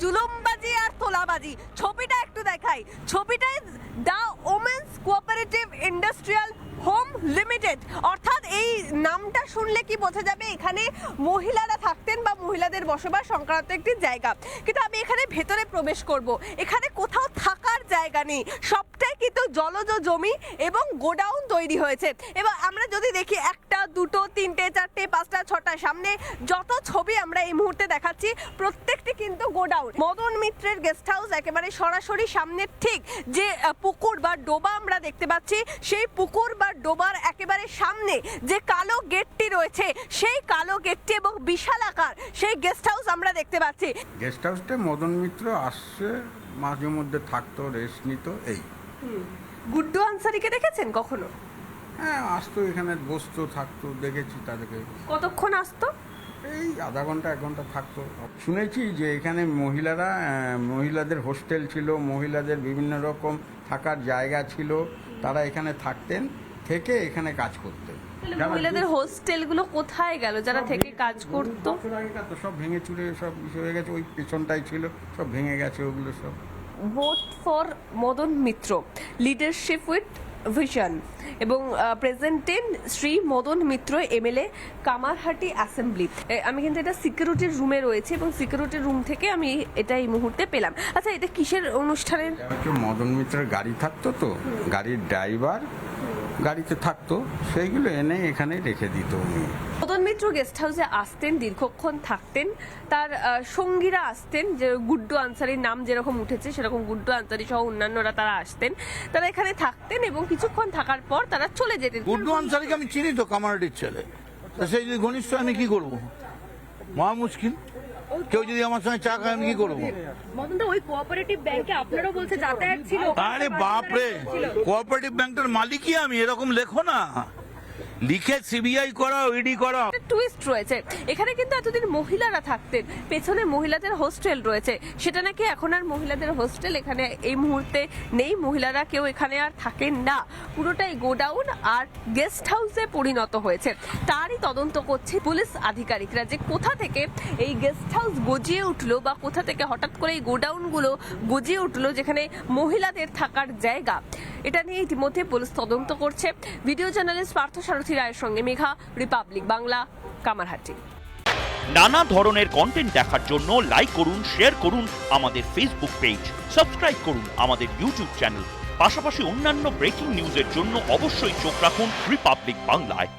জুলুমবাজি আর তোলাবাজি। ছবিটা একটু দেখাই। ছবিটায় the women's cooperative industrial home limited, অর্থাৎ এই নামটা শুনলে কি বোঝা যাবে এখানে মহিলারা থাকতেন বা মহিলাদের বসবাস সংক্রান্ত একটি জায়গা। কিন্তু আমি এখানে ভেতরে প্রবেশ করব, এখানে কোথাও থাকার জায়গা নেই, সবটাই কিন্তু জলজ জমি এবং গোডাউন তৈরি হয়েছে। এবার আমরা যদি দেখি একটা, দুটো, তিনটে, চারটে, পাঁচটা, ছটা, সামনে যত ছবি আমরা এই মুহূর্তে দেখাচ্ছি প্রত্যেকটি কিন্তু গোডাউন। মদন মিত্রের গেস্ট হাউস একেবারে সরাসরি সামনে, ঠিক যে পুকুর বা ডোবা আমরা দেখতে পাচ্ছি, সেই পুকুর বা ডোবার একেবারে সামনে যে কালো গেটটি রয়েছে, সেই কালো গেটটি এবং বিশাল আকার সেই গেস্ট হাউস আমরা দেখতে পাচ্ছি। গেস্ট হাউসটা মদন মিত্র আসছে, মাঝে মধ্যে থাকতো, রেস্ট নিত। এই গুড্ডু আনসারিকে দেখেছেন কখনো? হ্যাঁ, আসতো, এখানে বসতো, থাকতো, দেখেছি তাদেরকে। কতক্ষণ আসতো? এই আধা ঘন্টা 1 ঘন্টা থাকতো। শুনেছি যে এখানে মহিলাদের হোস্টেল ছিল, মহিলাদের বিভিন্ন রকম থাকার জায়গা ছিল, তারা এখানে থাকতেন, থেকে এখানে কাজ করতেন। মহিলাদের হোস্টেলগুলো কোথায় গেল যারা থেকে কাজ করতো? সব ভেঙে চুরে সব হয়ে গেছে, ওই পেছনটাই ছিল, সব ভেঙে গেছে ওগুলো সব। Vote for Madan Mitra, leadership with vision এবং প্রেজেন্টেন শ্রী মদন মিত্র এমএলএ, কামারহাটি অ্যাসেম্বলি। আমি কিন্তু এটা সিকিউরিটির রুমে রয়েছে এবং সিকিউরিটির রুম থেকে আমি এটা এই মুহূর্তে পেলাম। আচ্ছা, এটা কিসের অনুষ্ঠানের? মদন মিত্রের গাড়ি থাকতো, তো গাড়ির ড্রাইভার গাড়িতে থাকতো, সেইগুলো এনে এখানে রেখে দিত উনি। মদন মিত্র গেস্ট হাউসে আসতেন, দীর্ঘক্ষণ থাকতেন, তার সঙ্গীরা আসতেন, যে গুড্ডু আনসারির নাম যেরকম উঠেছে সেরকম গুড্ডু আনসারি সহ অন্যান্যরা তারা আসতেন, তারা এখানে থাকতেন এবং কিছুক্ষণ থাকার পর তারা চলে যেতেন। গুড্ডু আনসারিকে আমি চিনি তো, কামারহাটির ছেলে, সেই যদি ঘনিষ্ঠ আমি কি করবো, মহা মুশকিল। কেউ যদি আমার সঙ্গে চা খায় আমি কি করবো? মদনদা, ওই কোঅপারেটিভ ব্যাংকে আপনারও বলছে যাতায়াত ছিল। আরে বাপরে, কোঅপারেটিভ ব্যাংকের মালিকই আমি, এরকম লেখো না, লিখে সিবিআই করাও, ইডি করাও। টুইস্ট রয়েছে এখানে, কিন্তু এতদিন মহিলারা থাকতেন, পেছনে মহিলাদের হোস্টেল রয়েছে, সেটা নাকি এখন আর মহিলাদের হোস্টেল এখানে এই মুহূর্তে নেই, মহিলারা কেউ এখানে আর থাকেন না, পুরোটাই গোডাউন আর গেস্ট হাউসে পরিণত হয়েছে। তারই তদন্ত করছে পুলিশ আধিকারিকরা, যে কোথা থেকে এই গেস্ট হাউস গজিয়ে উঠলো বা কোথা থেকে হঠাৎ করে এই গোডাউনগুলো গজিয়ে উঠলো যেখানে মহিলাদের থাকার জায়গা। এটা নিয়ে ইতিমধ্যে পুলিশ তদন্ত করছে। ভিডিও জার্নালিস্ট পার্থ সারথী রায়ের সঙ্গে মেঘা, রিপাবলিক বাংলা, কামারহাটি। নানা ধরনের কন্টেন্ট দেখার জন্য লাইক করুন, শেয়ার করুন আমাদের ফেসবুক পেজ, সাবস্ক্রাইব করুন আমাদের ইউটিউব চ্যানেল। পাশাপাশি অন্যান্য ব্রেকিং নিউজের জন্য অবশ্যই চোখ রাখুন রিপাবলিক বাংলায়।